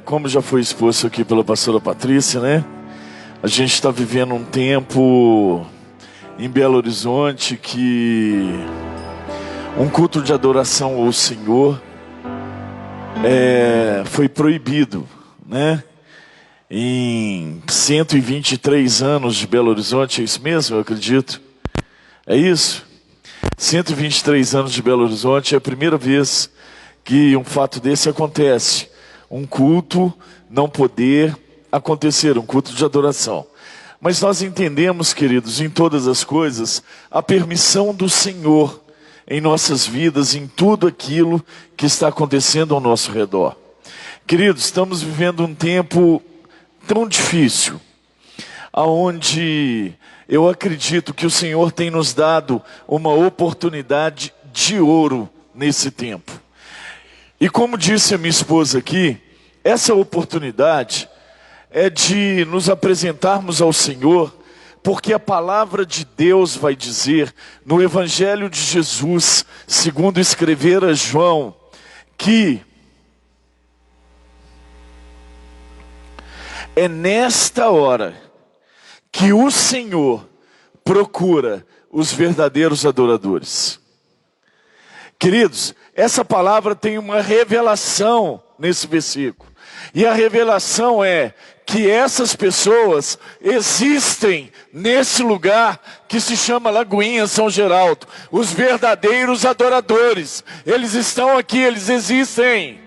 Como já foi exposto aqui pela pastora Patrícia, né? A gente está vivendo um tempo em Belo Horizonte que um culto de adoração ao Senhor foi proibido, né? Em 123 anos de Belo Horizonte, é isso mesmo? Eu acredito. É isso? 123 anos de Belo Horizonte é a primeira vez que um fato desse acontece. Um culto não poder acontecer, um culto de adoração. Mas nós entendemos, queridos, em todas as coisas, a permissão do Senhor em nossas vidas, em tudo aquilo que está acontecendo ao nosso redor. Queridos, estamos vivendo um tempo tão difícil, aonde eu acredito que o Senhor tem nos dado uma oportunidade de ouro nesse tempo. E como disse a minha esposa aqui, essa oportunidade é de nos apresentarmos ao Senhor, porque a palavra de Deus vai dizer no Evangelho de Jesus, segundo escrevera João, que é nesta hora que o Senhor procura os verdadeiros adoradores. Queridos, essa palavra tem uma revelação nesse versículo. E a revelação é que essas pessoas existem nesse lugar que se chama Lagoinha São Geraldo. Os verdadeiros adoradores. Eles estão aqui, eles existem.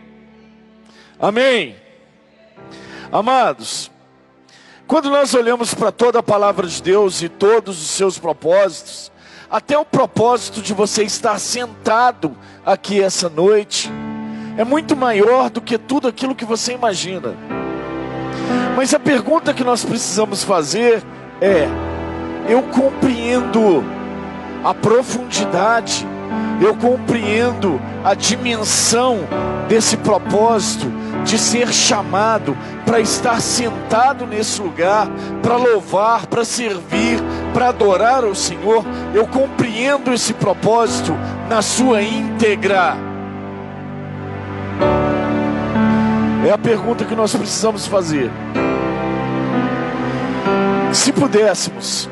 Amém? Amados, quando nós olhamos para toda a palavra de Deus e todos os seus propósitos, até o propósito de você estar sentado aqui essa noite, é muito maior do que tudo aquilo que você imagina. Mas a pergunta que nós precisamos fazer é: eu compreendo a profundidade, eu compreendo a dimensão desse propósito de ser chamado para estar sentado nesse lugar, para louvar, para servir, para adorar ao Senhor? Eu compreendo esse propósito na sua íntegra? É a pergunta que nós precisamos fazer. Se pudéssemos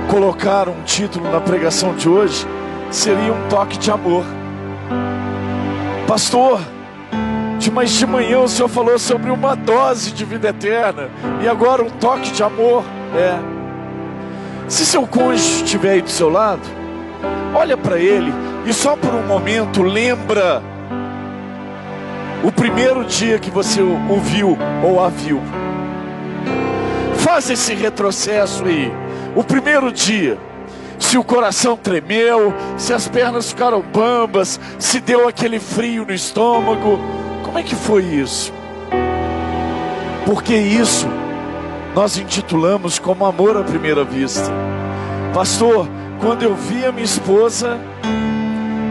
colocar um título na pregação de hoje, seria um toque de amor. Pastor, mas de manhã o senhor falou sobre uma dose de vida eterna, e agora um toque de amor. Se seu cônjuge estiver aí do seu lado, olha para ele e só por um momento lembra o primeiro dia que você o viu ou a viu. Faz esse retrocesso aí. O primeiro dia, se o coração tremeu, se as pernas ficaram bambas, se deu aquele frio no estômago, como é que foi isso? Porque isso nós intitulamos como amor à primeira vista. Pastor, quando eu vi a minha esposa,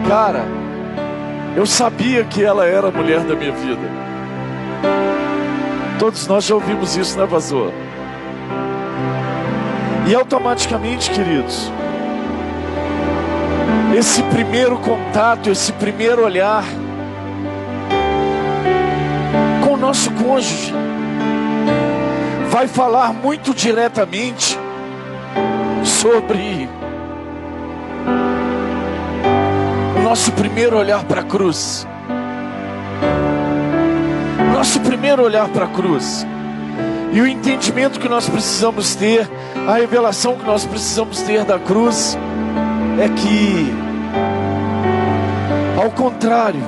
cara, eu sabia que ela era a mulher da minha vida. Todos nós já ouvimos isso, né, pastor? E automaticamente, queridos, esse primeiro contato, esse primeiro olhar com o nosso cônjuge vai falar muito diretamente sobre o nosso primeiro olhar para a cruz. Nosso primeiro olhar para a cruz. E o entendimento que nós precisamos ter, a revelação que nós precisamos ter da cruz, é que, ao contrário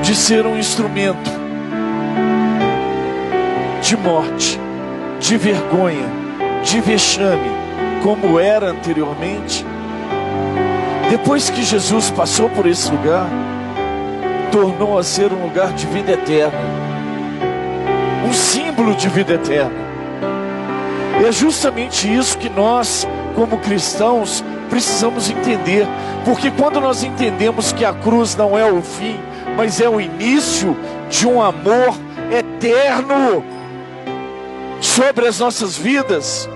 de ser um instrumento de morte, de vergonha, de vexame, como era anteriormente, depois que Jesus passou por esse lugar, tornou a ser um lugar de vida eterna, um símbolo de vida eterna. E é justamente isso que nós, como cristãos, precisamos entender. Porque quando nós entendemos que a cruz não é o fim, mas é o início de um amor eterno sobre as nossas vidas,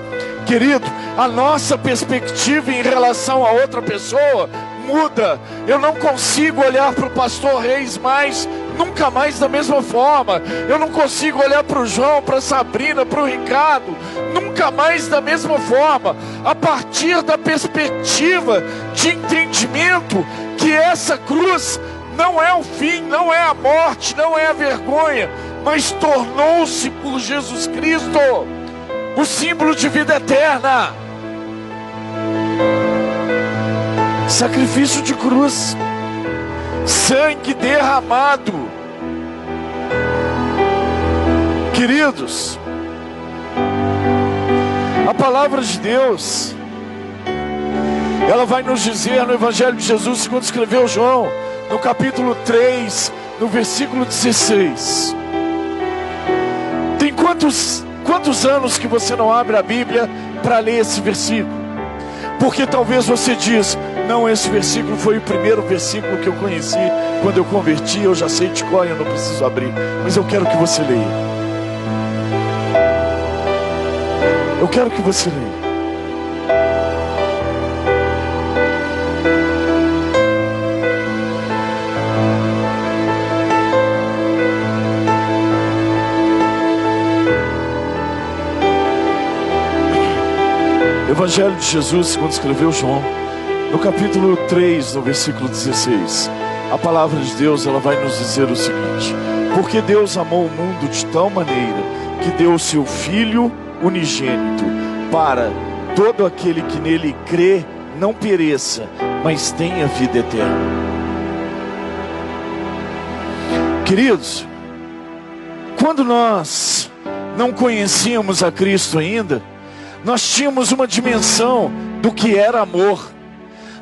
querido, a nossa perspectiva em relação a outra pessoa muda. Eu não consigo olhar para o pastor Reis mais nunca mais da mesma forma. Eu não consigo olhar para o João, para a Sabrina, para o Ricardo, nunca mais da mesma forma, a partir da perspectiva de entendimento que essa cruz não é o fim, não é a morte, não é a vergonha, mas tornou-se por Jesus Cristo o símbolo de vida eterna. Sacrifício de cruz, sangue derramado. Queridos, a palavra de Deus, ela vai nos dizer no Evangelho de Jesus, segundo escreveu João, no capítulo 3, no versículo 16. Tem quantos anos que você não abre a Bíblia para ler esse versículo? Porque talvez você diz: não, esse versículo foi o primeiro versículo que eu conheci quando eu converti, eu já sei de cor, eu não preciso abrir. Mas eu quero que você leia. Eu quero que você leia. Evangelho de Jesus, segundo escreveu João, no capítulo 3, no versículo 16. A palavra de Deus, ela vai nos dizer o seguinte: porque Deus amou o mundo de tal maneira que deu o seu Filho unigênito, para todo aquele que nele crê não pereça, mas tenha vida eterna. Queridos, quando nós não conhecíamos a Cristo ainda, nós tínhamos uma dimensão do que era amor.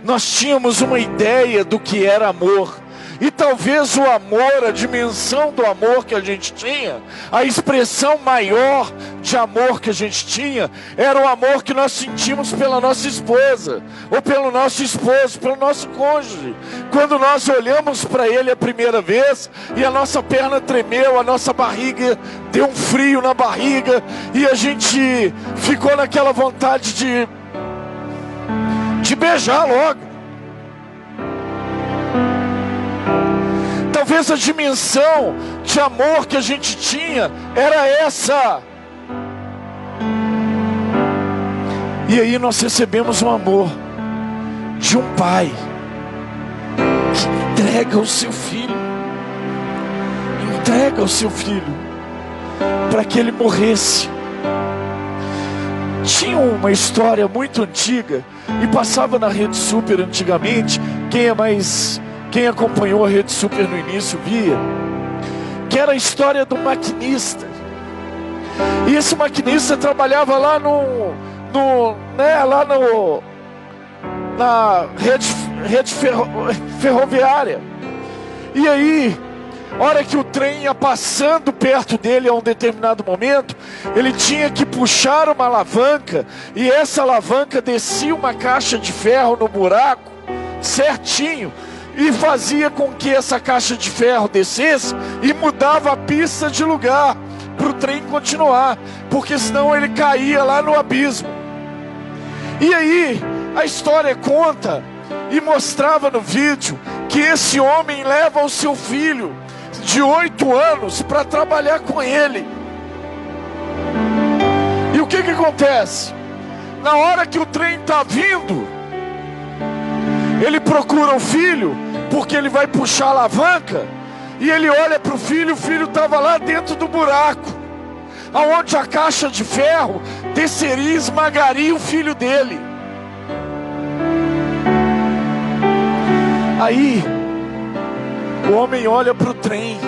Nós tínhamos uma ideia do que era amor. E talvez o amor, a dimensão do amor que a gente tinha, a expressão maior de amor que a gente tinha, era o amor que nós sentimos pela nossa esposa, ou pelo nosso esposo, pelo nosso cônjuge. Quando nós olhamos para ele a primeira vez, e a nossa perna tremeu, a nossa barriga deu um frio na barriga, e a gente ficou naquela vontade de beijar logo. Talvez a dimensão de amor que a gente tinha era essa. E aí nós recebemos um amor de um pai que entrega o seu filho, para que ele morresse. Tinha uma história muito antiga e passava na Rede Super antigamente. Quem acompanhou a Rede Super no início via que era a história do maquinista. E esse maquinista trabalhava lá na rede ferroviária. E aí, hora que o trem ia passando perto dele a um determinado momento, ele tinha que puxar uma alavanca, e essa alavanca descia uma caixa de ferro no buraco certinho, e fazia com que essa caixa de ferro descesse e mudava a pista de lugar para o trem continuar, porque senão ele caía lá no abismo. E aí a história conta e mostrava no vídeo que esse homem leva o seu filho de 8 anos para trabalhar com ele. E o que acontece? Na hora que o trem está vindo, ele procura o filho, porque ele vai puxar a alavanca, e ele olha para o filho estava lá dentro do buraco, aonde a caixa de ferro desceria e esmagaria o filho dele. Aí o homem olha para o trem,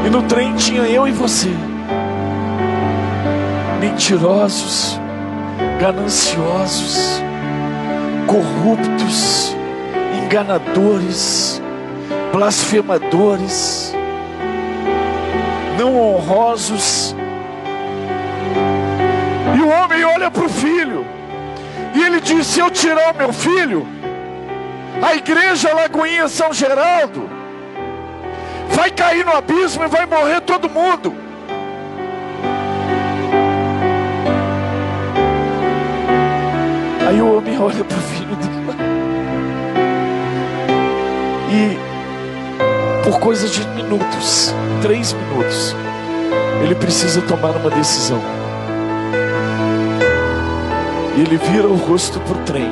e no trem tinha eu e você, mentirosos, gananciosos, corruptos, enganadores, blasfemadores, não honrosos. E o homem olha para o filho e ele diz: se eu tirar o meu filho, a igreja Lagoinha São Geraldo vai cair no abismo e vai morrer todo mundo. Aí o homem olha para o filho dele por coisa de minutos, 3 minutos, ele precisa tomar uma decisão. E ele vira o rosto para o trem,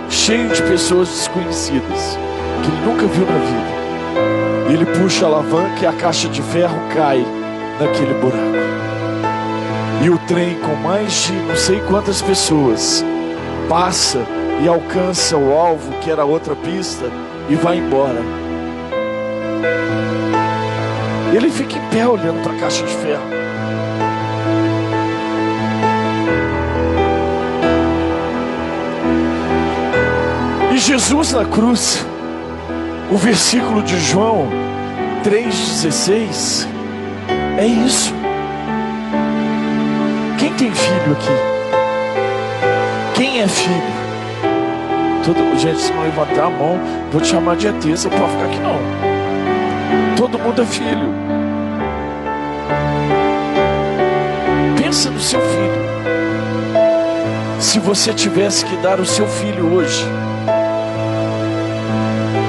cheio de pessoas desconhecidas, que ele nunca viu na vida. E ele puxa a alavanca e a caixa de ferro cai naquele buraco. E o trem, com mais de não sei quantas pessoas, passa e alcança o alvo, que era outra pista, e vai embora. Ele fica em pé olhando para a caixa de ferro. E Jesus na cruz, o versículo de João 3,16, é isso. Quem tem filho aqui? Quem é filho? Gente, se não levantar a mão, vou te chamar de ET, você pode ficar aqui não. Todo mundo é filho. Pensa no seu filho. Se você tivesse que dar o seu filho hoje,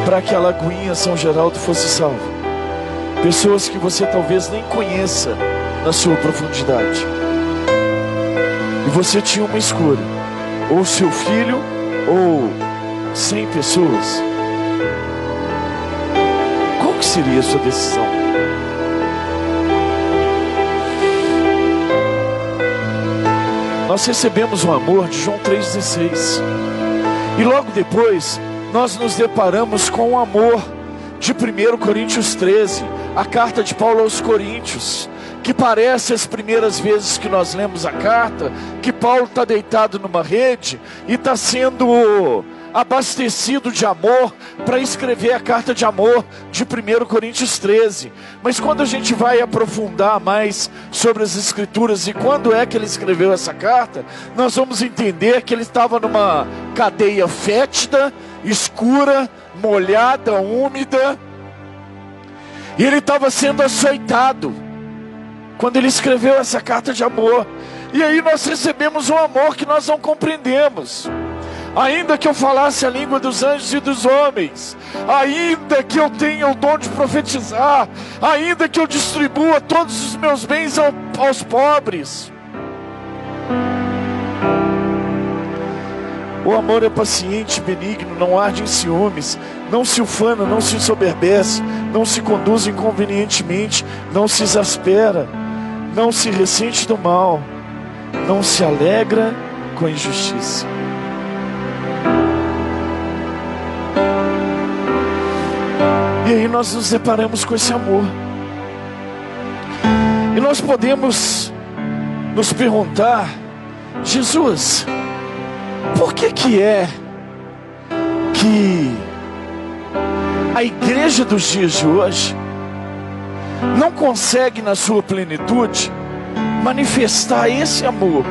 para que a Lagoinha São Geraldo fosse salva, pessoas que você talvez nem conheça na sua profundidade, e você tinha uma escolha, ou seu filho, ou 100 pessoas, qual que seria a sua decisão? Nós recebemos o amor de João 3,16, e logo depois nós nos deparamos com o amor de 1 Coríntios 13, a carta de Paulo aos Coríntios, que parece as primeiras vezes que nós lemos a carta, que Paulo está deitado numa rede e está sendo abastecido de amor para escrever a carta de amor de 1 Coríntios 13. Mas quando a gente vai aprofundar mais sobre as escrituras e quando é que ele escreveu essa carta, nós vamos entender que ele estava numa cadeia fétida, escura, molhada, úmida, e ele estava sendo açoitado quando ele escreveu essa carta de amor. E aí nós recebemos um amor que nós não compreendemos. Ainda que eu falasse a língua dos anjos e dos homens, ainda que eu tenha o dom de profetizar, ainda que eu distribua todos os meus bens aos pobres, o amor é paciente, benigno, não arde em ciúmes, não se ufana, não se ensoberbece, não se conduz inconvenientemente, não se exaspera, não se ressente do mal, não se alegra com a injustiça. E aí nós nos deparamos com esse amor. E nós podemos nos perguntar: Jesus, por que é que a igreja dos dias de hoje não consegue na sua plenitude manifestar esse amor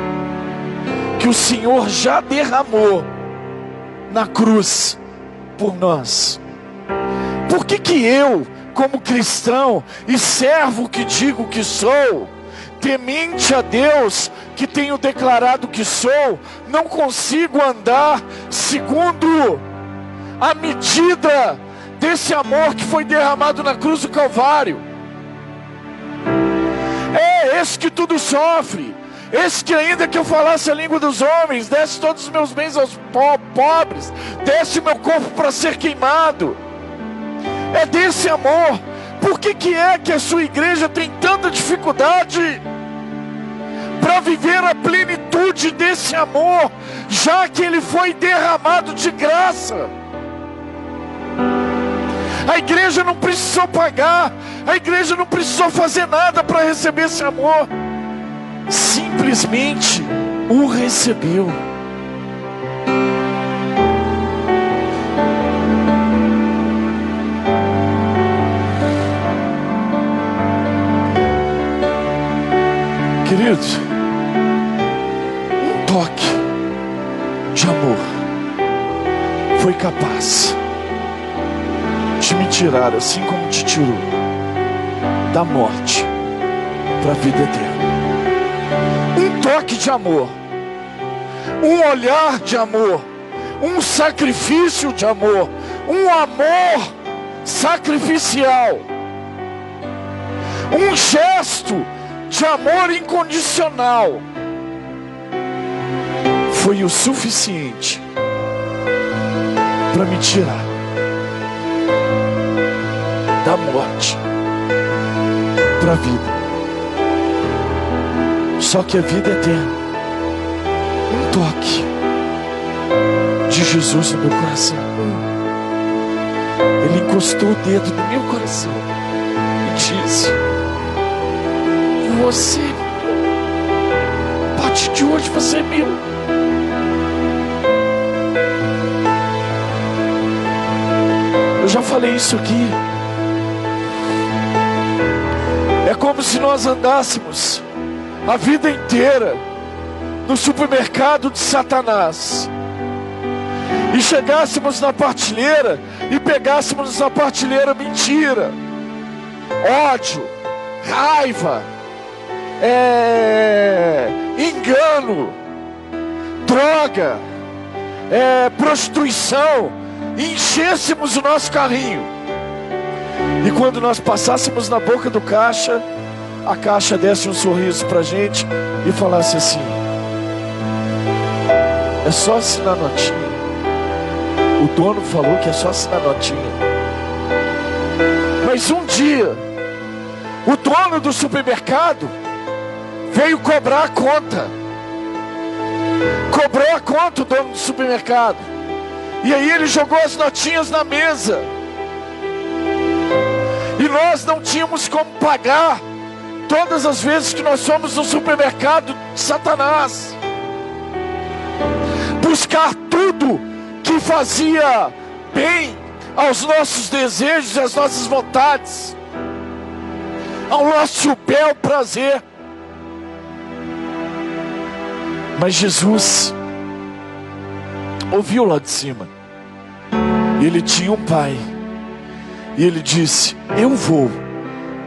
que o Senhor já derramou na cruz por nós? Por que eu, como cristão e servo que digo que sou, temente a Deus que tenho declarado que sou, não consigo andar segundo a medida desse amor que foi derramado na cruz do Calvário? É esse que tudo sofre, esse que ainda que eu falasse a língua dos homens, desse todos os meus bens aos pobres, desse o meu corpo para ser queimado. É desse amor. Por que é que a sua igreja tem tanta dificuldade para viver a plenitude desse amor, já que ele foi derramado de graça? A igreja não precisou pagar, a igreja não precisou fazer nada para receber esse amor, simplesmente o recebeu. Queridos, um toque de amor foi capaz de me tirar, assim como te tirou, da morte para a vida eterna. Um toque de amor, um olhar de amor, um sacrifício de amor, um amor sacrificial Um gesto de amor incondicional foi o suficiente para me tirar da morte para a vida. Só que a vida eterna, um toque de Jesus no meu coração. Ele encostou o dedo no meu coração e disse: você, a partir de hoje você é meu. Eu já falei isso aqui. É como se nós andássemos a vida inteira no supermercado de Satanás e chegássemos na prateleira e pegássemos na prateleira mentira, ódio, raiva, engano, droga, prostituição, e enchêssemos o nosso carrinho. E quando nós passássemos na boca do caixa, a caixa desse um sorriso pra gente e falasse assim: é só assinar notinha. O dono falou que é só assinar notinha. Mas um dia, o dono do supermercado veio cobrar a conta. Cobrou a conta o dono do supermercado. E aí ele jogou as notinhas na mesa. E nós não tínhamos como pagar todas as vezes que nós fomos no supermercado de Satanás buscar tudo que fazia bem aos nossos desejos e às nossas vontades, ao nosso bel prazer. Mas Jesus ouviu lá de cima. E ele tinha um pai. E ele disse: eu vou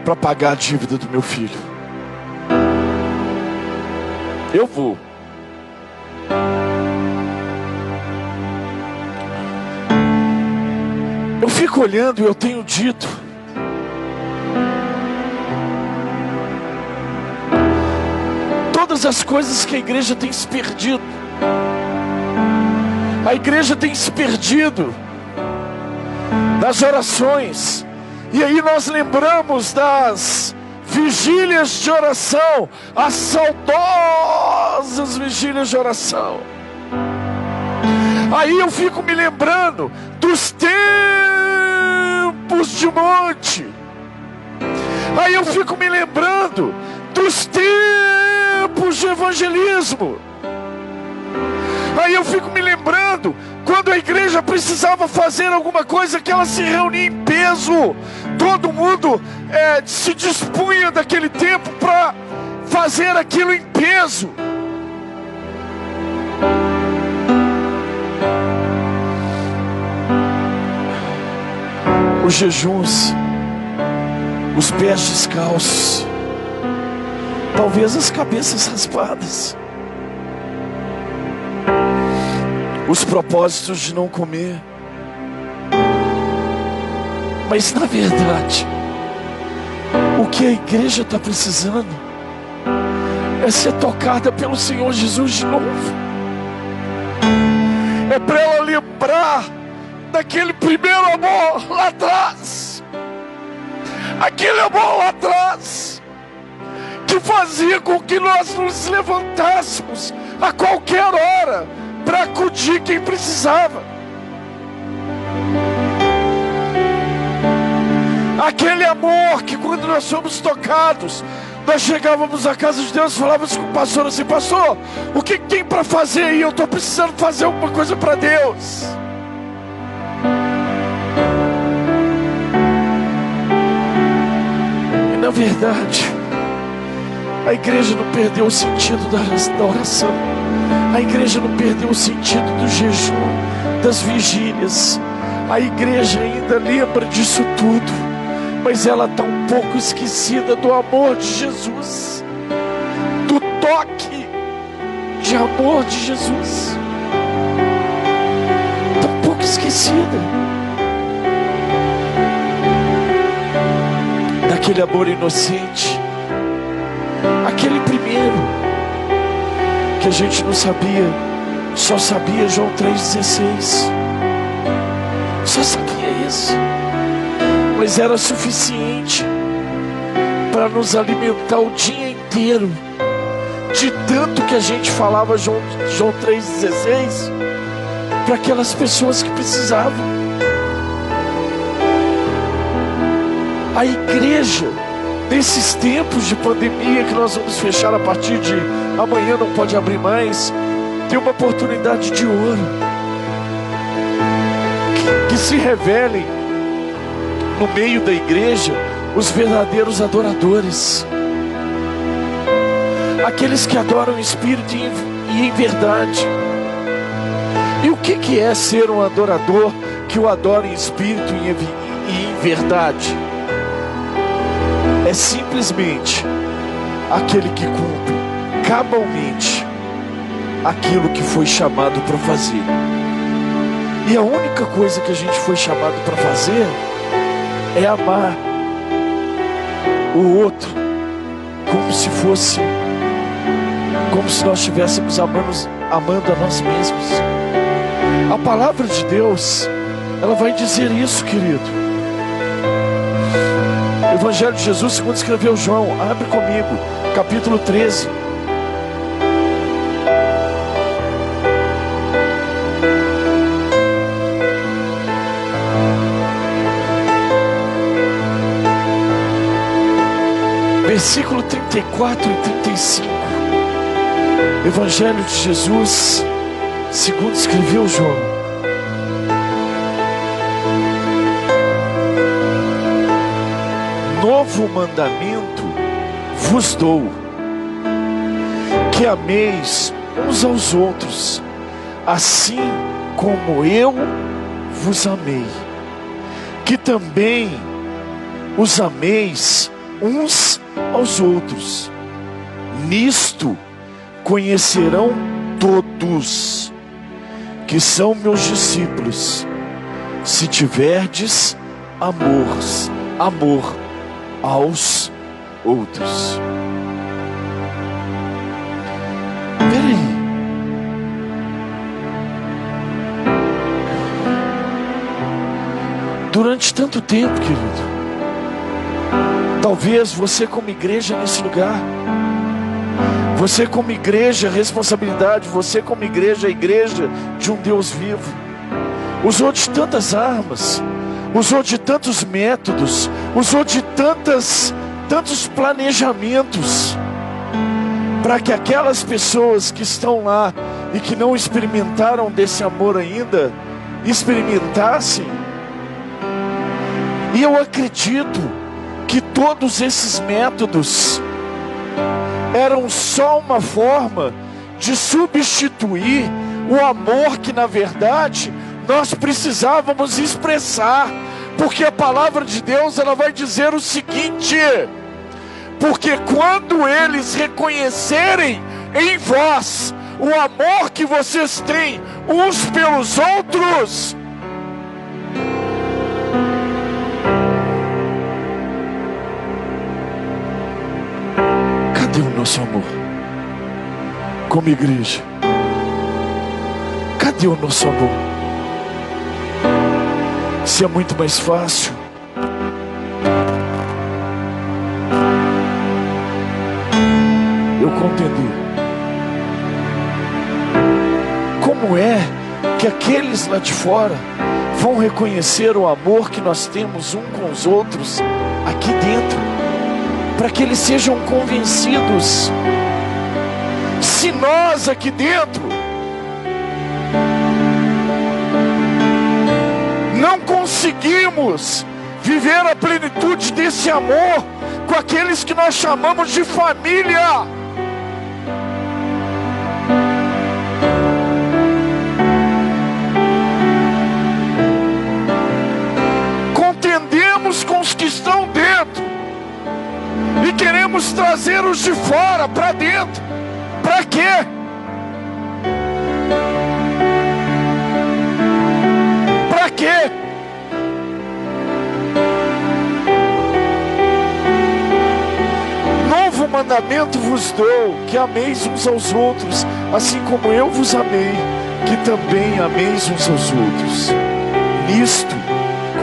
para pagar a dívida do meu filho. Eu vou. Eu fico olhando e eu tenho dito: todas as coisas que a igreja tem se perdido. A igreja tem se perdido nas orações. E aí nós lembramos das vigílias de oração, as saudosas vigílias de oração. Aí eu fico me lembrando dos tempos de monte. Aí eu fico me lembrando dos tempos de evangelismo. Aí eu fico me lembrando quando a igreja precisava fazer alguma coisa, que ela se reunia em peso. Todo mundo se dispunha daquele tempo para fazer aquilo em peso. Os jejuns, os pés descalços, talvez as cabeças raspadas, os propósitos de não comer. Mas na verdade, o que a igreja está precisando é ser tocada pelo Senhor Jesus de novo. É para ela lembrar daquele primeiro amor lá atrás. Aquele amor lá atrás que fazia com que nós nos levantássemos a qualquer hora para acudir quem precisava. Aquele amor que quando nós somos tocados, nós chegávamos à casa de Deus e falávamos com o pastor assim: pastor, o que tem para fazer aí? Eu estou precisando fazer alguma coisa para Deus. E na verdade, a igreja não perdeu o sentido da oração. A igreja não perdeu o sentido do jejum, das vigílias. A igreja ainda lembra disso tudo, mas ela está um pouco esquecida do amor de Jesus, do toque de amor de Jesus. Está um pouco esquecida. aquele amor inocente, aquele primeiro que a gente não sabia, só sabia João 3,16, só sabia isso, mas era suficiente para nos alimentar o dia inteiro, de tanto que a gente falava João 3,16 para aquelas pessoas que precisavam. A igreja, nesses tempos de pandemia que nós vamos fechar a partir de amanhã, não pode abrir mais, tem uma oportunidade de ouro, que se revelem no meio da igreja os verdadeiros adoradores, aqueles que adoram em espírito e em verdade. E o que é ser um adorador que o adora em espírito e em verdade? É simplesmente aquele que cumpre cabalmente aquilo que foi chamado para fazer. E a única coisa que a gente foi chamado para fazer é amar o outro como se nós estivéssemos amando a nós mesmos. A palavra de Deus, ela vai dizer isso, querido. Evangelho de Jesus segundo escreveu João, abre comigo, capítulo 13. Versículo 34 e 35. Evangelho de Jesus segundo escreveu João. Novo mandamento vos dou, que ameis uns aos outros, assim como eu vos amei, que também os ameis uns aos outros. Nisto conhecerão todos que são meus discípulos, se tiverdes amor aos outros. Peraí, durante tanto tempo, querido, talvez você como igreja nesse lugar, você como igreja, responsabilidade, você como igreja, a igreja de um Deus vivo, usou de tantas armas, usou de tantos métodos, usou de tantos planejamentos, para que aquelas pessoas que estão lá e que não experimentaram desse amor ainda, experimentassem. E eu acredito que todos esses métodos eram só uma forma de substituir o amor que na verdade nós precisávamos expressar, porque a palavra de Deus, ela vai dizer o seguinte: porque quando eles reconhecerem em vós o amor que vocês têm uns pelos outros, cadê o nosso amor como igreja? Cadê o nosso amor? Se é muito mais fácil eu compreender como é que aqueles lá de fora vão reconhecer o amor que nós temos um com os outros aqui dentro, para que eles sejam convencidos. Se nós aqui dentro não conseguimos viver a plenitude desse amor com aqueles que nós chamamos de família, contendemos com os que estão dentro e queremos trazer os de fora para dentro. Para quê? Para quê? mandamento vos dou, que ameis uns aos outros, assim como eu vos amei, que também ameis uns aos outros. Nisto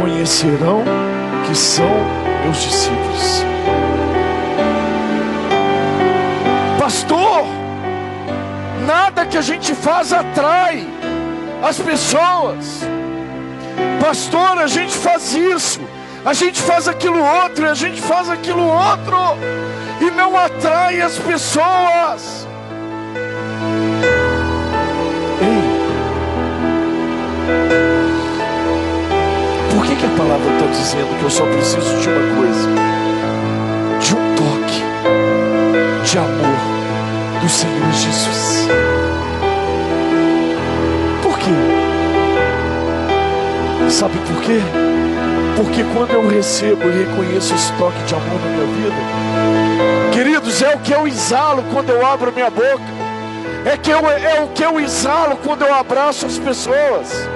conhecerão que são meus discípulos. Pastor, nada que a gente faz atrai as pessoas. Pastor, a gente faz isso, a gente faz aquilo outro, e a gente faz aquilo outro, e não atrai as pessoas. Ei, por que a palavra está dizendo que eu só preciso de uma coisa? De um toque de amor do Senhor Jesus. Por quê? Sabe por quê? Porque quando eu recebo e reconheço esse toque de amor na minha vida, queridos, é o que eu exalo quando eu abro minha boca, é o que eu exalo quando eu abraço as pessoas,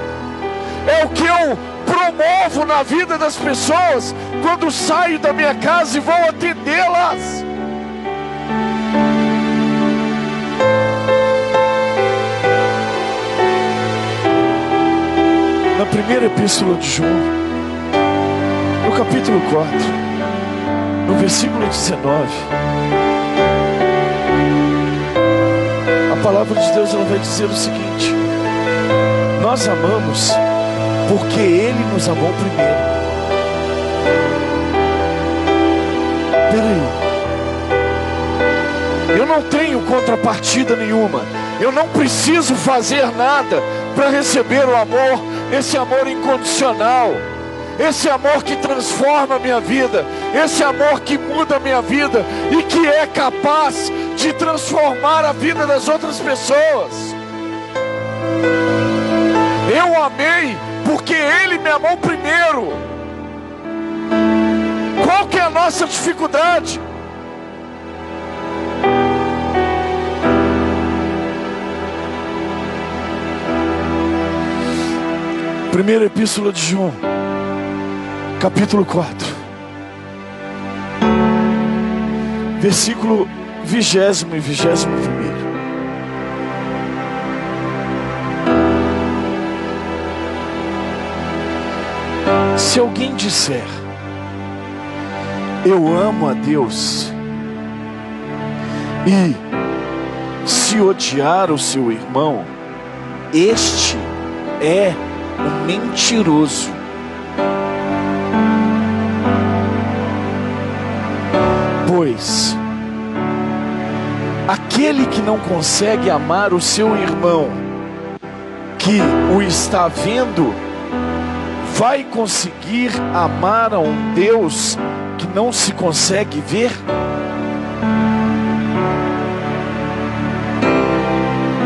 é o que eu promovo na vida das pessoas quando saio da minha casa e vou atendê-las. Na primeira epístola de João, no capítulo 4, no versículo 19, a palavra de Deus ela vai dizer o seguinte: nós amamos porque Ele nos amou primeiro. Peraí, eu não tenho contrapartida nenhuma, eu não preciso fazer nada para receber o amor, esse amor incondicional, esse amor que transforma a minha vida, esse amor que muda a minha vida e que é capaz de transformar a vida das outras pessoas. Eu amei porque Ele me amou primeiro. Qual que é a nossa dificuldade? Primeira epístola de João, capítulo 4, versículo 20 e 21. Se alguém disser, eu amo a Deus, e se odiar o seu irmão, este é um mentiroso. Pois aquele que não consegue amar o seu irmão, que o está vendo, vai conseguir amar a um Deus que não se consegue ver?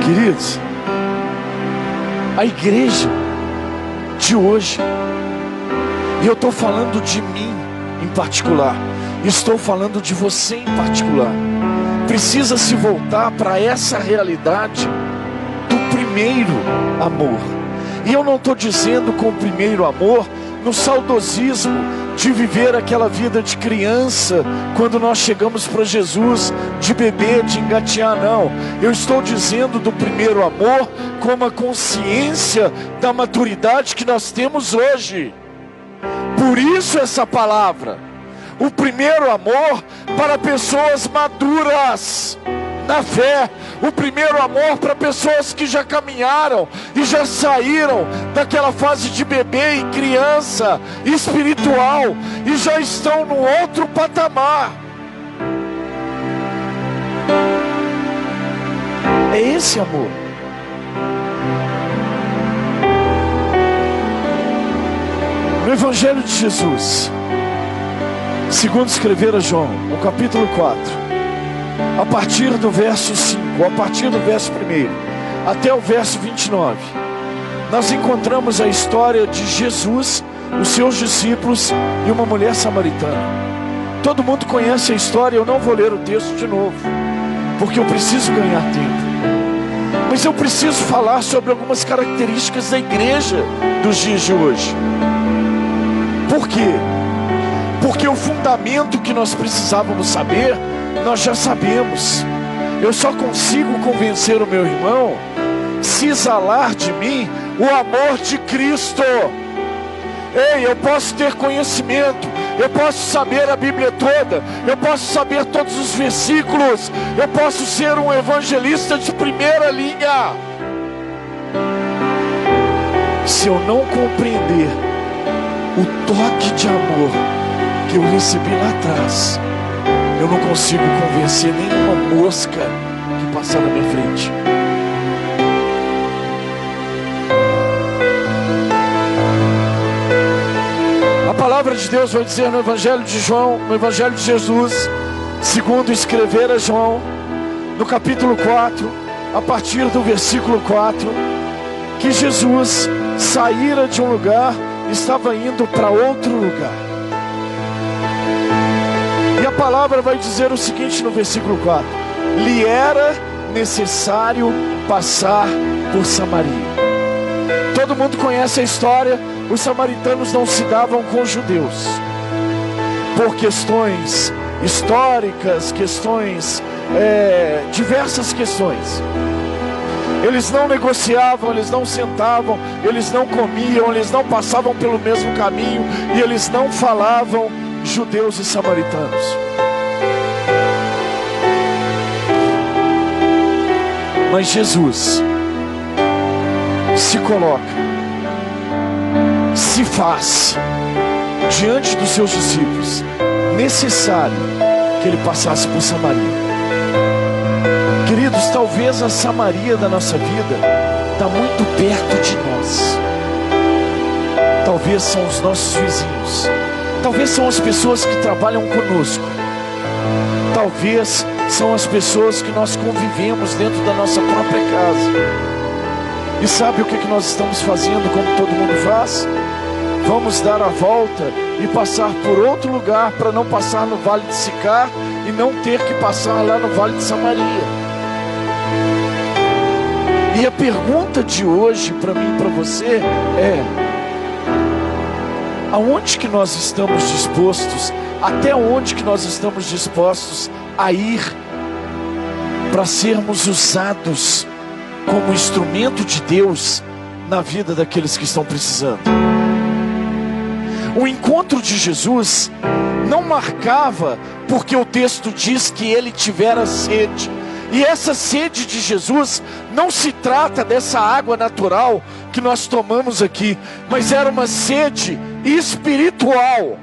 Queridos, a igreja de hoje, e eu estou falando de mim em particular, estou falando de você em particular, precisa se voltar para essa realidade do primeiro amor. E eu não estou dizendo com o primeiro amor no saudosismo de viver aquela vida de criança quando nós chegamos para Jesus, de bebê, de engatear, não. Eu estou dizendo do primeiro amor com a consciência da maturidade que nós temos hoje. Por isso essa palavra, o primeiro amor para pessoas maduras na fé, o primeiro amor para pessoas que já caminharam e já saíram daquela fase de bebê e criança espiritual e já estão no outro patamar. É esse amor. No Evangelho de Jesus, segundo escrever a João, no capítulo 4, a partir do verso 5, a partir do verso 1 até o verso 29, nós encontramos a história de Jesus, os seus discípulos e uma mulher samaritana. Todo mundo conhece a história, eu não vou ler o texto de novo, porque eu preciso ganhar tempo. Mas eu preciso falar sobre algumas características da igreja dos dias de hoje. Por quê? Porque o fundamento que nós precisávamos saber nós já sabemos. Eu só consigo convencer o meu irmão se exalar de mim o amor de Cristo. Ei, eu posso ter conhecimento, eu posso saber a Bíblia toda, eu posso saber todos os versículos, eu posso ser um evangelista de primeira linha. Se eu não compreender o toque de amor que eu recebi lá atrás, eu não consigo convencer nenhuma mosca que passar na minha frente. A palavra de Deus vai dizer no Evangelho de João, no Evangelho de Jesus, segundo escrevera João, no capítulo 4, a partir do versículo 4, que Jesus saíra de um lugar e estava indo para outro lugar. E a palavra vai dizer o seguinte no versículo 4: lhe era necessário passar por Samaria. Todo mundo conhece a história. Os samaritanos não se davam com os judeus por questões históricas, diversas questões. Eles não negociavam, eles não sentavam, eles não comiam, eles não passavam pelo mesmo caminho, e eles não falavam judeus e samaritanos. Mas Jesus se coloca, se faz diante dos seus discípulos necessário que ele passasse por Samaria. Queridos, talvez a Samaria da nossa vida está muito perto de nós. Talvez são os nossos vizinhos, talvez são as pessoas que trabalham conosco, talvez são as pessoas que nós convivemos dentro da nossa própria casa. E sabe o que nós estamos fazendo, como todo mundo faz? Vamos dar a volta e passar por outro lugar, para não passar no Vale de Sicar e não ter que passar lá no Vale de Samaria. E a pergunta de hoje para mim e para você é: aonde que nós estamos dispostos, até onde que nós estamos dispostos a ir para sermos usados como instrumento de Deus na vida daqueles que estão precisando? O encontro de Jesus não marcava porque o texto diz que ele tivera sede. E essa sede de Jesus não se trata dessa água natural que nós tomamos aqui, mas era uma sede espiritual.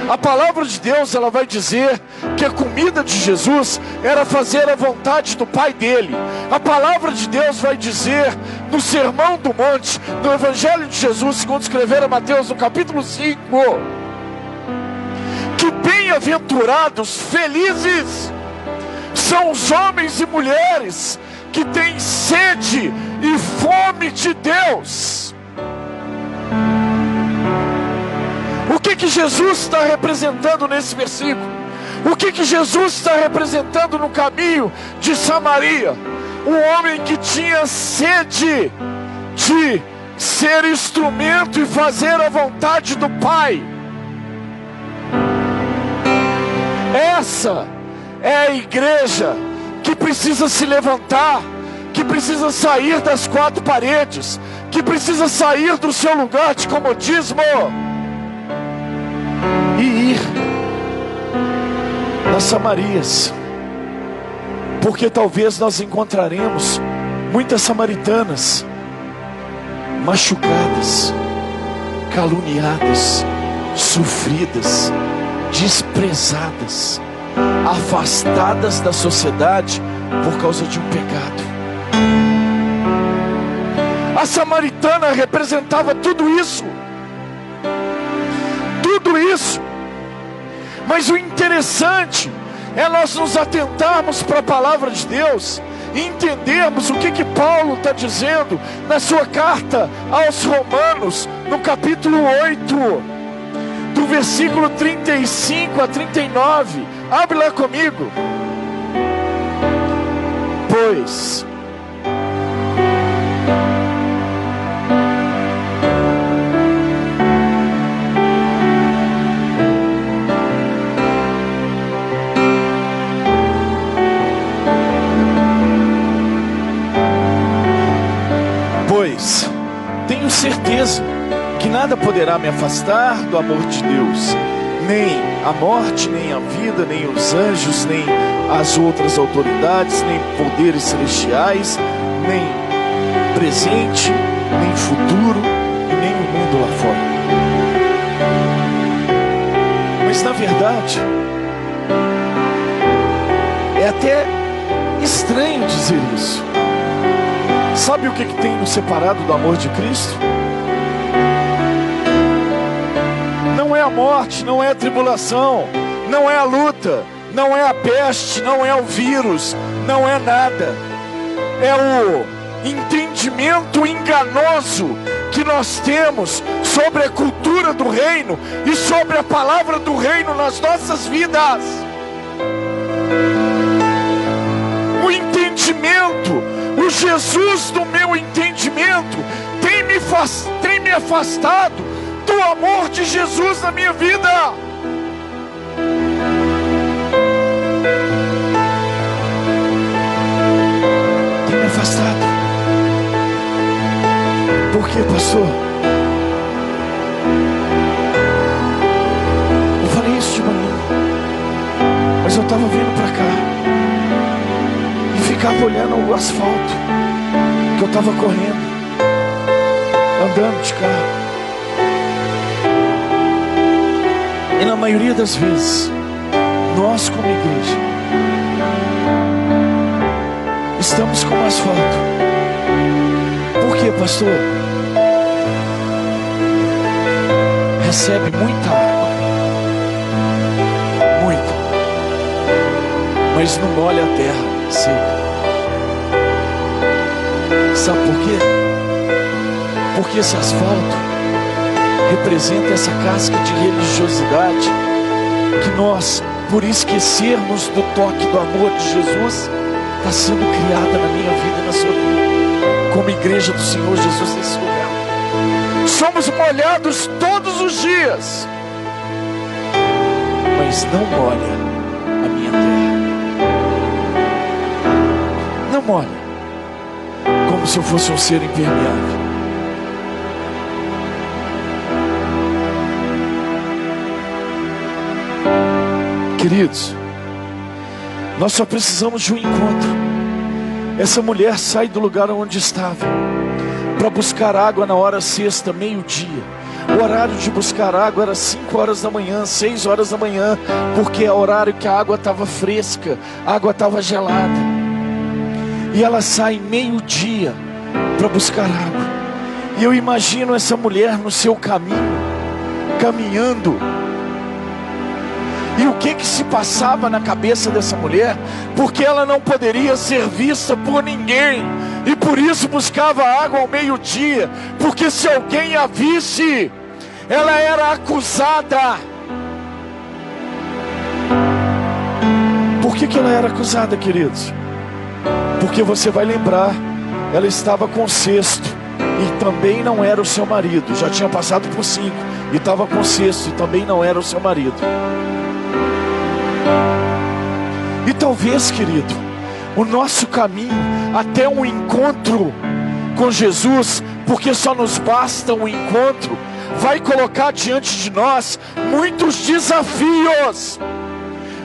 A palavra de Deus, ela vai dizer que a comida de Jesus era fazer a vontade do Pai dele. A palavra de Deus vai dizer no Sermão do Monte, no Evangelho de Jesus, segundo escrevera Mateus, no capítulo 5, que bem-aventurados, felizes são os homens e mulheres que têm sede e fome de Deus. O que Jesus está representando nesse versículo? O que Jesus está representando no caminho de Samaria? Um homem que tinha sede de ser instrumento e fazer a vontade do Pai. Essa é a igreja que precisa se levantar, que precisa sair das quatro paredes, que precisa sair do seu lugar de comodismo e ir nas Samarias, porque talvez nós encontraremos muitas samaritanas machucadas, caluniadas, sofridas, desprezadas, afastadas da sociedade por causa de um pecado. A samaritana representava tudo isso. Tudo isso. Mas o interessante é nós nos atentarmos para a palavra de Deus e entendermos o que Paulo está dizendo na sua carta aos Romanos, no capítulo 8, do versículo 35 a 39. Abre lá comigo. Pois poderá me afastar do amor de Deus? Nem a morte, nem a vida, nem os anjos, nem as outras autoridades, nem poderes celestiais, nem presente, nem futuro, e nem o mundo lá fora. Mas na verdade, é até estranho dizer isso. Sabe o que tem nos separado do amor de Cristo? Não é a morte, não é a tribulação, não é a luta, não é a peste, não é o vírus, não é nada. É o entendimento enganoso que nós temos sobre a cultura do reino e sobre a palavra do reino nas nossas vidas. O entendimento, o Jesus do meu entendimento tem me afastado do amor de Jesus na minha vida. Tem me afastado. Por quê, pastor? Eu falei isso de manhã, mas eu estava vindo para cá e ficava olhando o asfalto, que eu estava correndo, andando de carro. E na maioria das vezes, nós como igreja, estamos com o asfalto. Por quê, pastor? Recebe muita água, muita, mas não molha a terra seca. Sabe por quê? Porque esse asfalto representa essa casca de religiosidade que nós, por esquecermos do toque do amor de Jesus, está sendo criada na minha vida e na sua vida, como igreja do Senhor Jesus nesse lugar. Somos molhados todos os dias, mas não molha a minha terra. Não molha, como se eu fosse um ser impermeável. Queridos, nós só precisamos de um encontro. Essa mulher sai do lugar onde estava para buscar água na hora sexta, meio-dia. O horário de buscar água era 5 horas da manhã, 6 horas da manhã, porque é o horário que a água estava fresca, a água estava gelada. E ela sai meio-dia para buscar água. E eu imagino essa mulher no seu caminho, caminhando. E o que se passava na cabeça dessa mulher? Porque ela não poderia ser vista por ninguém, e por isso buscava água ao meio-dia, porque se alguém a visse, ela era acusada. Por que ela era acusada, queridos? Porque você vai lembrar, ela estava com cesto, e também não era o seu marido. Já tinha passado por 5, e estava com cesto, e também não era o seu marido. E talvez, querido, o nosso caminho até um encontro com Jesus, porque só nos basta um encontro, vai colocar diante de nós muitos desafios.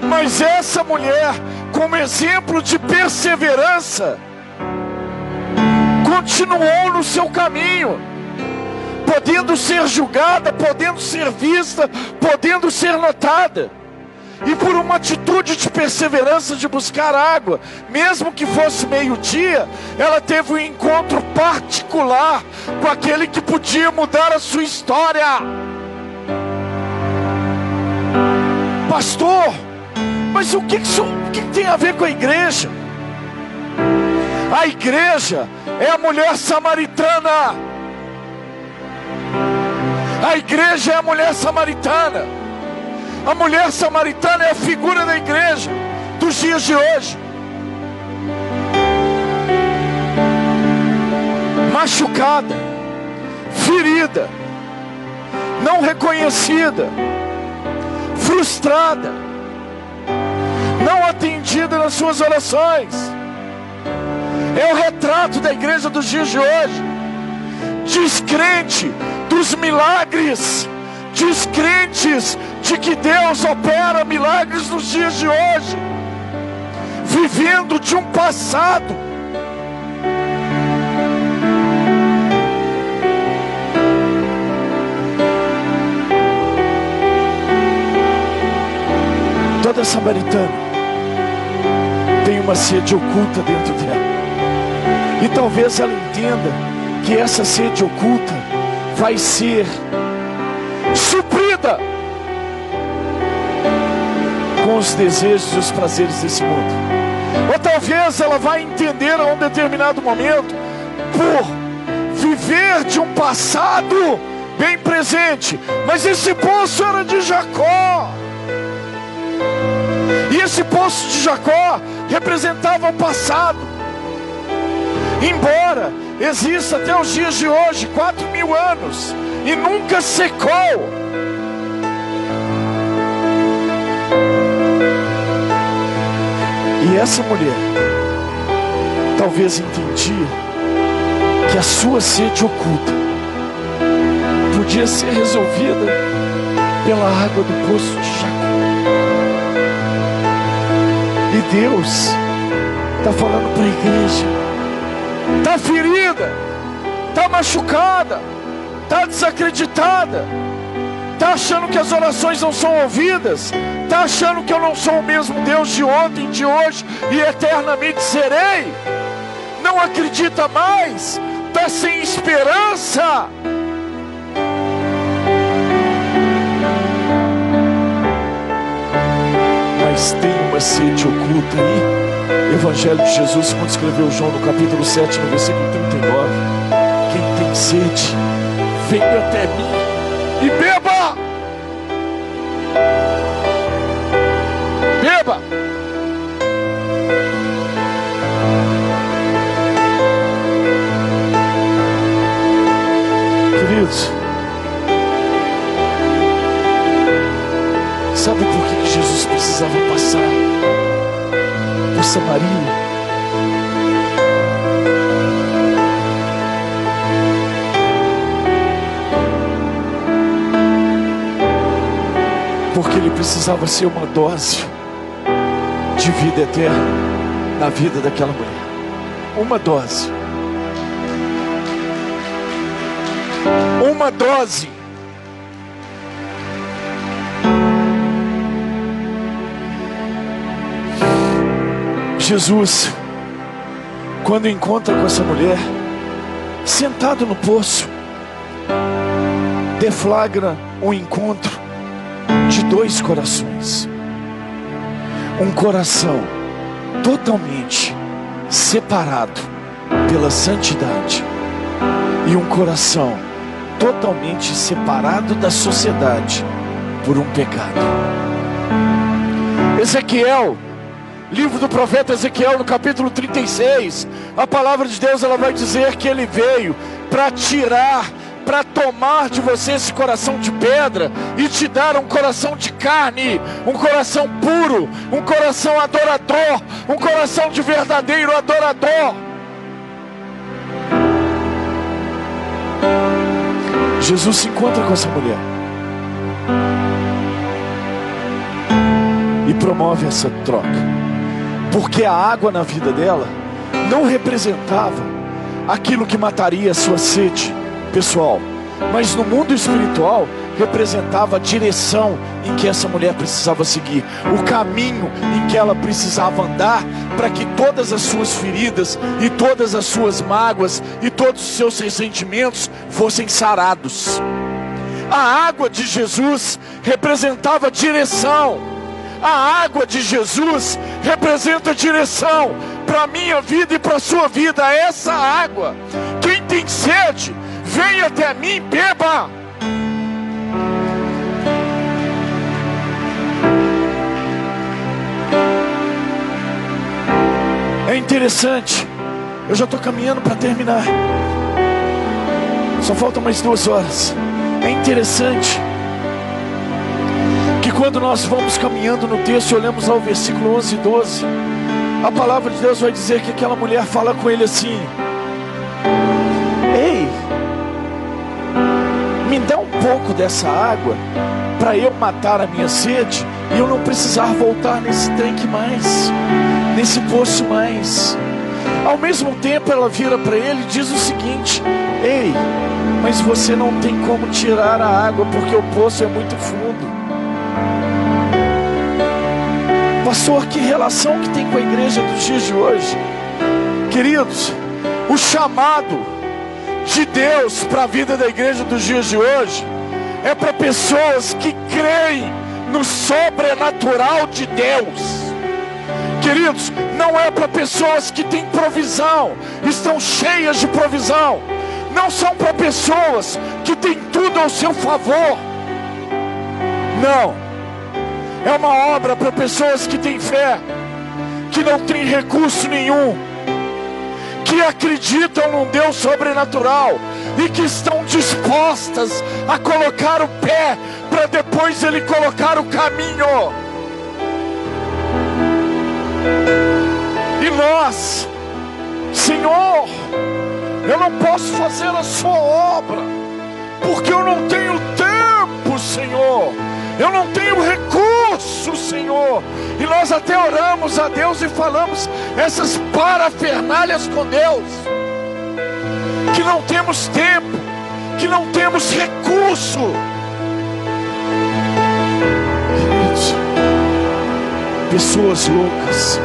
Mas essa mulher, como exemplo de perseverança, continuou no seu caminho, podendo ser julgada, podendo ser vista, podendo ser notada. E por uma atitude de perseverança de buscar água, mesmo que fosse meio-dia, ela teve um encontro particular com aquele que podia mudar a sua história. Pastor, mas o que tem a ver com a igreja? A igreja é a mulher samaritana. A igreja é a mulher samaritana. A mulher samaritana é a figura da igreja dos dias de hoje. Machucada, ferida, não reconhecida, frustrada, não atendida nas suas orações. É o retrato da igreja dos dias de hoje. Descrente do os milagres, descrentes de que Deus opera milagres nos dias de hoje, vivendo de um passado. Toda samaritana tem uma sede oculta dentro dela, e talvez ela entenda que essa sede oculta vai ser suprida com os desejos e os prazeres desse mundo. Ou talvez ela vai entender a um determinado momento, por viver de um passado bem presente, mas esse poço era de Jacó, e esse poço de Jacó representava o passado. Embora exista até os dias de hoje, 4.000 anos, e nunca secou. E essa mulher talvez entendia que a sua sede oculta podia ser resolvida pela água do poço de Jacó. E Deus está falando para a igreja: está ferida, está machucada, está desacreditada, está achando que as orações não são ouvidas, está achando que eu não sou o mesmo Deus de ontem, de hoje e eternamente serei, não acredita mais, está sem esperança. Mas tem uma sede oculta aí. Evangelho de Jesus, quando escreveu João no capítulo 7, no versículo 39: quem tem sede, venha até mim e beba. Beba. Queridos, sabe por que Jesus precisava passar por Samaria? Porque ele precisava ser uma dose de vida eterna na vida daquela mulher. Uma dose. Uma dose. Jesus, quando encontra com essa mulher, sentado no poço, deflagra um encontro de dois corações. Um coração totalmente separado pela santidade, e um coração totalmente separado da sociedade por um pecado. Ezequiel, livro do profeta Ezequiel, no capítulo 36, a palavra de Deus ela vai dizer que ele veio para tirar, para tomar de você esse coração de pedra e te dar um coração de carne, um coração puro, um coração adorador, um coração de verdadeiro adorador. Jesus se encontra com essa mulher e promove essa troca, porque a água na vida dela não representava aquilo que mataria a sua sede pessoal, mas no mundo espiritual representava a direção em que essa mulher precisava seguir, o caminho em que ela precisava andar, para que todas as suas feridas e todas as suas mágoas e todos os seus ressentimentos fossem sarados. A água de Jesus representava direção. A água de Jesus representa direção para a minha vida e para a sua vida. Essa água, quem tem sede, venha até mim e beba. É interessante, eu já estou caminhando para terminar, só faltam mais 2 horas. É interessante que quando nós vamos caminhando no texto e olhamos ao versículo 11 e 12, a palavra de Deus vai dizer que aquela mulher fala com ele assim: ei, me pouco dessa água para eu matar a minha sede e eu não precisar voltar nesse tanque mais, nesse poço mais. Ao mesmo tempo ela vira para ele e diz o seguinte: ei, mas você não tem como tirar a água porque o poço é muito fundo. Pastor, que relação que tem com a igreja dos dias de hoje? Queridos, o chamado de Deus para a vida da igreja dos dias de hoje é para pessoas que creem no sobrenatural de Deus. Queridos, não é para pessoas que têm provisão, estão cheias de provisão. Não são para pessoas que têm tudo ao seu favor. Não. É uma obra para pessoas que têm fé, que não têm recurso nenhum, que acreditam num Deus sobrenatural e que estão dispostas a colocar o pé para depois Ele colocar o caminho. E nós, Senhor, eu não posso fazer a sua obra porque eu não tenho tempo, Senhor. Eu não tenho recurso, Senhor. E nós até oramos a Deus e falamos essas parafernálias com Deus, que não temos tempo, que não temos recurso. Queridos, pessoas loucas,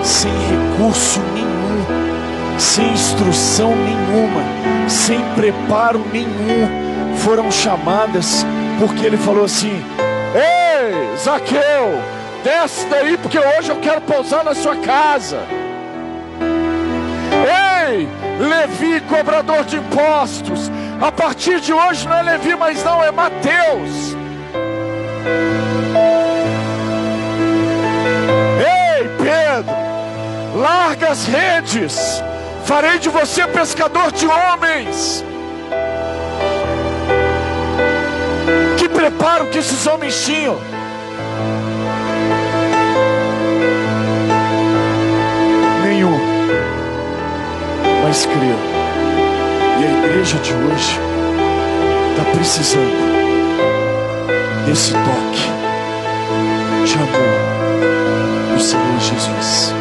sem recurso nenhum, sem instrução nenhuma, sem preparo nenhum, foram chamadas porque Ele falou assim: ei, Zaqueu, desce daí porque hoje eu quero pousar na sua casa. Ei, Levi, cobrador de impostos, a partir de hoje não é Levi mais não, é Mateus. Ei, Pedro, larga as redes, farei de você pescador de homens. Que preparo que esses homens tinham. Nenhum. Mas creram. E a igreja de hoje está precisando desse toque de amor do Senhor Jesus.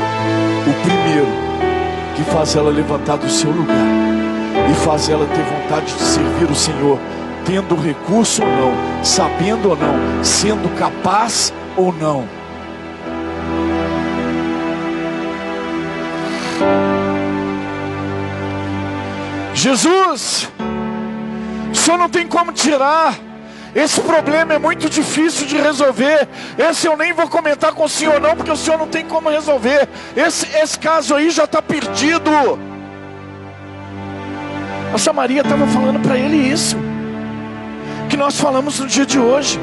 O primeiro que faz ela levantar do seu lugar e faz ela ter vontade de servir o Senhor, tendo recurso ou não, sabendo ou não, sendo capaz ou não. Jesus, o Senhor não tem como tirar. Esse problema é muito difícil de resolver. Esse eu nem vou comentar com o Senhor não, porque o Senhor não tem como resolver. Esse caso aí já está perdido. Nossa Maria estava falando para ele isso que nós falamos no dia de hoje.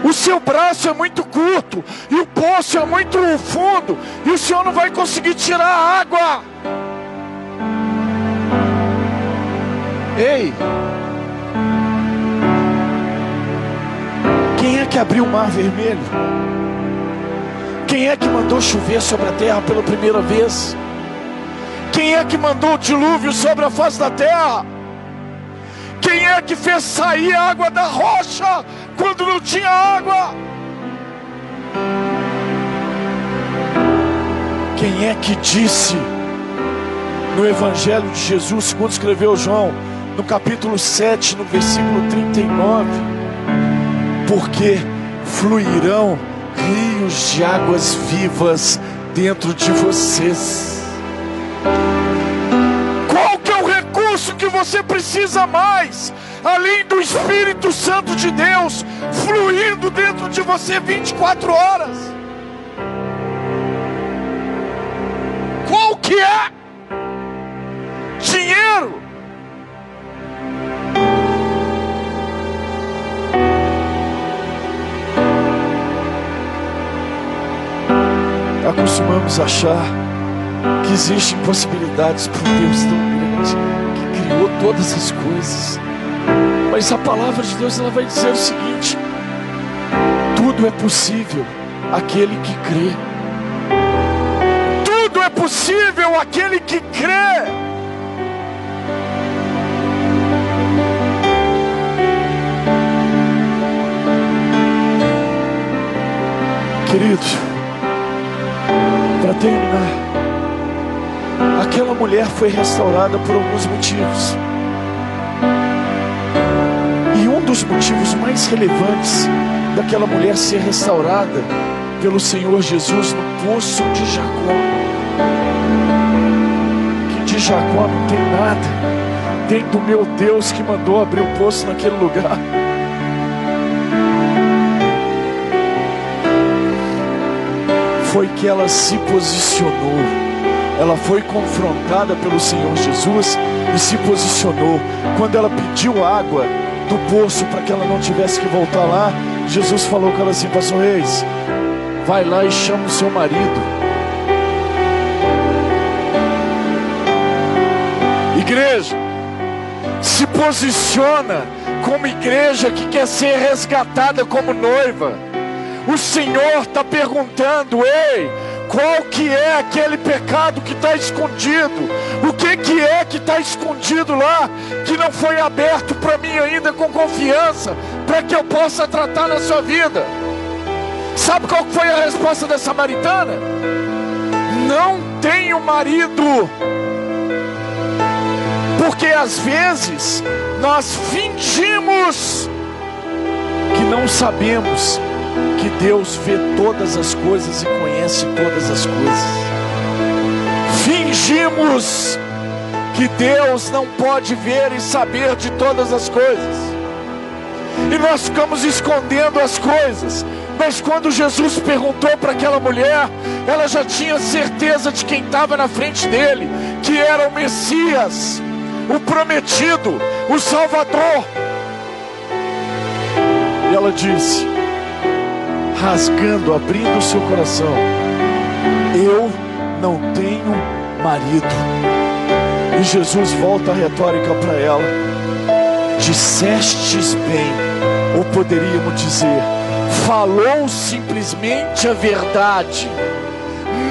O seu braço é muito curto e o poço é muito fundo, e o Senhor não vai conseguir tirar a água. Ei, quem é que abriu o mar vermelho? Quem é que mandou chover sobre a terra pela primeira vez? Quem é que mandou o dilúvio sobre a face da terra? Quem é que fez sair a água da rocha quando não tinha água? Quem é que disse no Evangelho de Jesus, segundo escreveu João, no capítulo 7, no versículo 39, porque fluirão rios de águas vivas dentro de vocês. Qual que é o recurso que você precisa mais, além do Espírito Santo de Deus fluindo dentro de você 24 horas? Qual que é? Dinheiro? Acostumamos achar que existem possibilidades para um Deus tão grande que criou todas as coisas. Mas a palavra de Deus, ela vai dizer o seguinte: tudo é possível àquele que crê. Tudo é possível àquele que crê. Queridos, para terminar, aquela mulher foi restaurada por alguns motivos. E um dos motivos mais relevantes daquela mulher ser restaurada pelo Senhor Jesus no poço de Jacó, que de Jacó não tem nada, tem do meu Deus que mandou abrir o poço naquele lugar. Foi que ela se posicionou. Ela foi confrontada pelo Senhor Jesus e se posicionou. Quando ela pediu água do poço para que ela não tivesse que voltar lá, Jesus falou com ela assim: pastor Reis, vai lá e chama o seu marido. Igreja, se posiciona como igreja que quer ser resgatada como noiva. O Senhor está perguntando: ei, qual que é aquele pecado que está escondido? O que é que está escondido lá, que não foi aberto para mim ainda com confiança, para que eu possa tratar na sua vida? Sabe qual foi a resposta da samaritana? Não tenho marido. Porque às vezes nós fingimos que não sabemos que Deus vê todas as coisas e conhece todas as coisas. Fingimos que Deus não pode ver e saber de todas as coisas, e nós ficamos escondendo as coisas. Mas quando Jesus perguntou para aquela mulher, ela já tinha certeza de quem estava na frente dele, que era o Messias, o prometido, o Salvador. E ela disse, rasgando, abrindo o seu coração: eu não tenho marido. E Jesus volta a retórica para ela: dissestes bem, ou poderíamos dizer, falou simplesmente a verdade,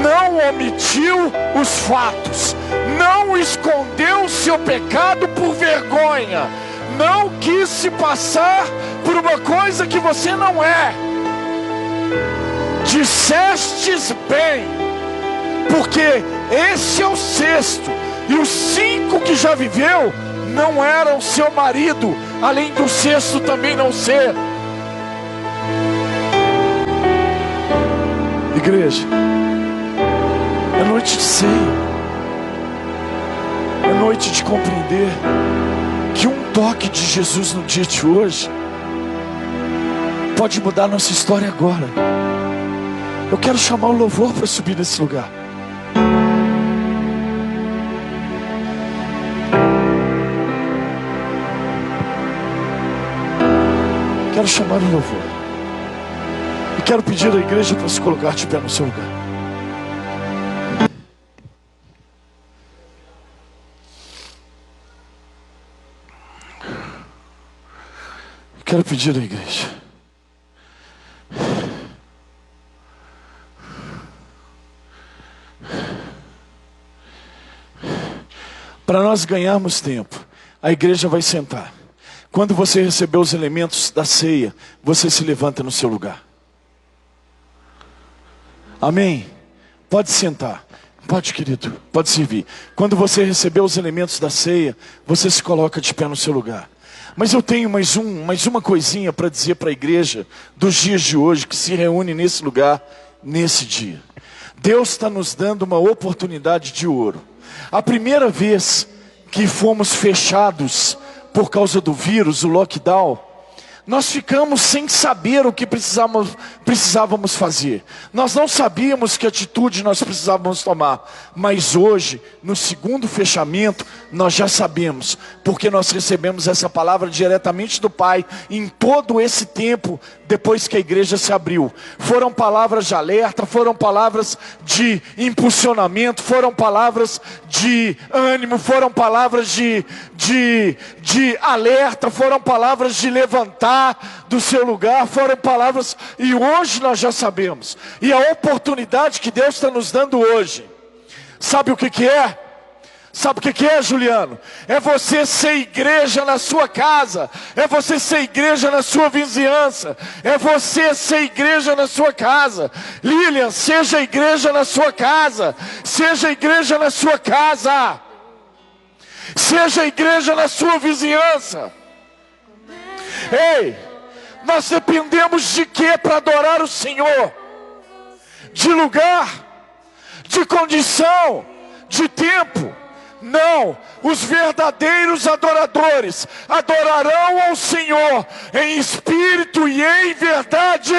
não omitiu os fatos, não escondeu o seu pecado por vergonha, não quis se passar por uma coisa que você não é. Dissestes bem, porque esse é o sexto, e os 5 que já viveu não eram seu marido, além do sexto também não ser. Igreja, é noite de ceia, é noite de compreender que um toque de Jesus no dia de hoje pode mudar nossa história agora. Eu quero chamar o louvor para subir nesse lugar. Quero chamar o louvor. E quero pedir à igreja para se colocar de pé no seu lugar. Quero pedir à igreja. Para nós ganharmos tempo, a igreja vai sentar. Quando você receber os elementos da ceia, você se levanta no seu lugar. Amém? Pode sentar. Pode, querido. Pode servir. Quando você receber os elementos da ceia, você se coloca de pé no seu lugar. Mas eu tenho mais uma coisinha para dizer para a igreja dos dias de hoje, que se reúne nesse lugar, nesse dia. Deus está nos dando uma oportunidade de ouro. A primeira vez que fomos fechados por causa do vírus, o lockdown, nós ficamos sem saber o que precisávamos fazer. Nós não sabíamos que atitude nós precisávamos tomar. Mas hoje, no segundo fechamento, nós já sabemos. Porque nós recebemos essa palavra diretamente do Pai. Em todo esse tempo, depois que a igreja se abriu. Foram palavras de alerta, foram palavras de impulsionamento, foram palavras de ânimo, foram palavras de alerta, foram palavras de levantar do seu lugar, foram palavras, e hoje nós já sabemos. E a oportunidade que Deus está nos dando hoje, sabe o que é? Sabe o que é, Juliano? É você ser igreja na sua casa, é você ser igreja na sua vizinhança, é você ser igreja na sua casa. Lilian, seja igreja na sua casa, seja igreja na sua casa, seja igreja na sua vizinhança. Ei, nós dependemos de quê para adorar o Senhor? De lugar, de condição, de tempo? Não, os verdadeiros adoradores adorarão ao Senhor em espírito e em verdade.